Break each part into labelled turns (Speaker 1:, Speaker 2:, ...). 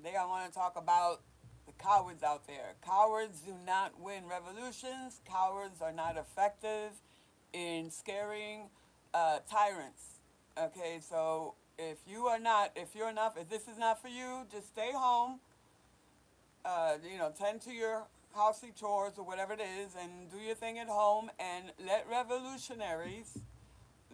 Speaker 1: Today I want to talk about the cowards out there. Cowards do not win revolutions. Cowards are not effective in scaring tyrants. Okay, so if this is not for you, just stay home. Tend to your housey chores or whatever it is, and do your thing at home, and let revolutionaries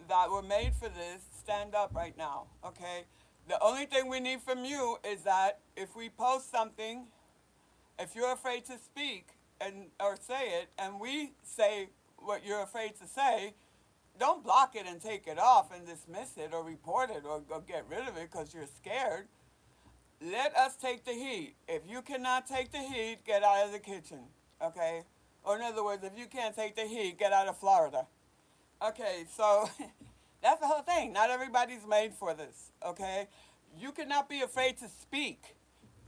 Speaker 1: that were made for this stand up right now. Okay, the only thing we need from you is that if we post something, if you're afraid to speak and or say it, and we say what you're afraid to say, don't block it and take it off and dismiss it or report it or get rid of it because you're scared. Let us take the heat. If you cannot take the heat, get out of the kitchen. Okay? Or in other words, if you can't take the heat, get out of Florida. Okay, so that's the whole thing. Not everybody's made for this. Okay? You cannot be afraid to speak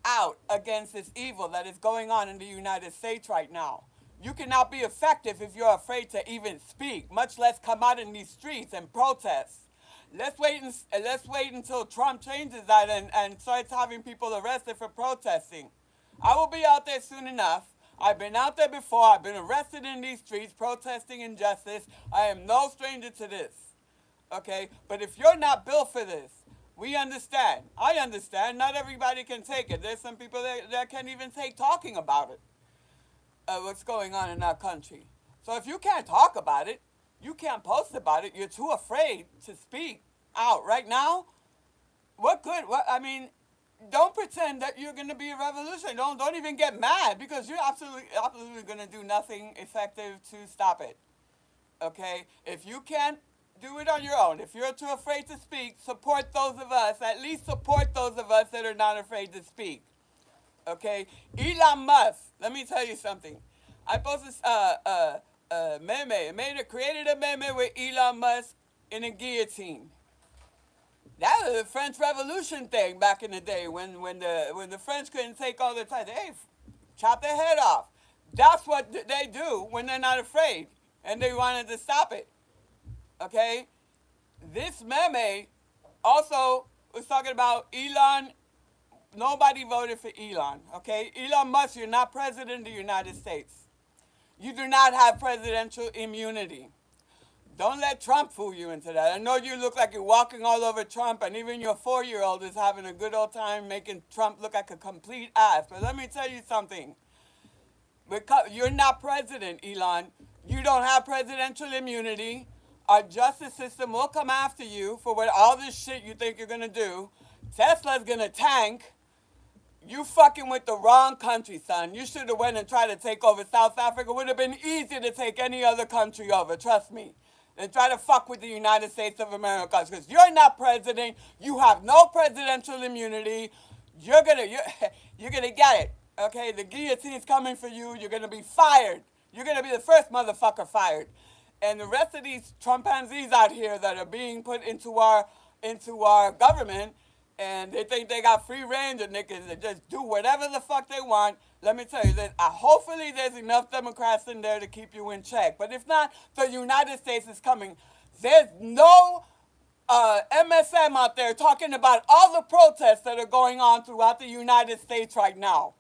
Speaker 1: out against this evil that is going on in the United States right now. You cannot be effective if you're afraid to even speak, much less come out in these streets and protest. Let's wait until Trump changes that and starts having people arrested for protesting. I will be out there soon enough. I've been out there before. I've been arrested in these streets protesting injustice. I am no stranger to this. Okay? But if you're not built for this, we understand. I understand. Not everybody can take it. There's some people that can't even take talking about it, what's going on in our country. So if you can't talk about it, you can't post about it, you're too afraid to speak out right now, what good? Don't pretend that you're going to be a revolution. Don't even get mad because you're absolutely going to do nothing effective to stop it. Okay? If you can't do it on your own, if you're too afraid to speak, support those of us. At least support those of us that are not afraid to speak. Okay? Elon Musk, let me tell you something. I posted meme. Created a meme with Elon Musk in a guillotine. That was the French Revolution thing back in the day when the French couldn't take all their time. They chop their head off. That's what they do when they're not afraid and they wanted to stop it. Okay? This meme also was talking about Elon. Nobody voted for Elon. Okay? Elon Musk, you're not president of the United States. You do not have presidential immunity. Don't let Trump fool you into that. I know you look like you're walking all over Trump, and even your 4-year-old is having a good old time making Trump look like a complete ass. But let me tell you something. You're not president, Elon. You don't have presidential immunity. Our justice system will come after you for all this shit you think you're going to do. Tesla's going to tank. You fucking with the wrong country, son. You should have went and tried to take over South Africa. It would have been easier to take any other country over, trust me, than try to fuck with the United States of America. Because you're not president. You have no presidential immunity. You're gonna get it. Okay, the guillotine's coming for you. You're gonna be fired. You're gonna be the first motherfucker fired. And the rest of these Trumpanzees out here that are being put into our government, and they think they got free range of niggas that just do whatever the fuck they want. Let me tell you that hopefully there's enough Democrats in there to keep you in check. But if not, the United States is coming. There's no MSM out there talking about all the protests that are going on throughout the United States right now.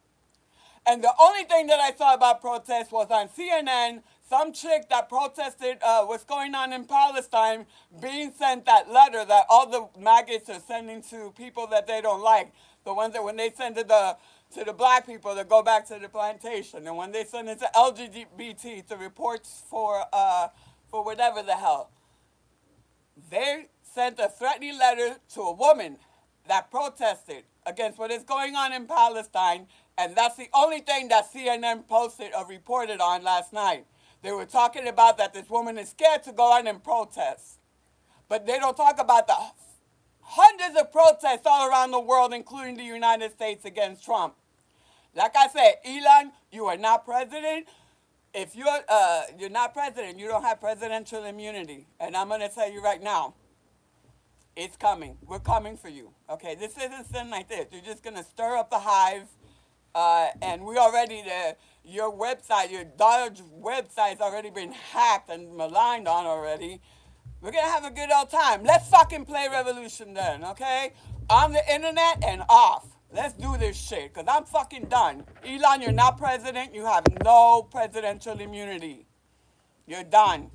Speaker 1: And the only thing that I saw about protests was on CNN, some chick that protested what's going on in Palestine being sent that letter that all the maggots are sending to people that they don't like. The ones that when they send to the black people that go back to the plantation. And when they send it to LGBT, to reports for whatever the hell. They sent a threatening letter to a woman that protested against what is going on in Palestine. And that's the only thing that CNN posted or reported on last night. They were talking about that this woman is scared to go out and protest. But they don't talk about the hundreds of protests all around the world, including the United States, against Trump. Like I said, Elon, you are not president. If you're not president, you don't have presidential immunity. And I'm going to tell you right now, it's coming. We're coming for you. Okay, this isn't something like this. You're just going to stir up the hive. And we already, your website, your Dodge website's already been hacked and maligned on already. We're going to have a good old time. Let's fucking play Revolution then, okay? On the internet and off. Let's do this shit, because I'm fucking done. Elon, you're not president. You have no presidential immunity. You're done.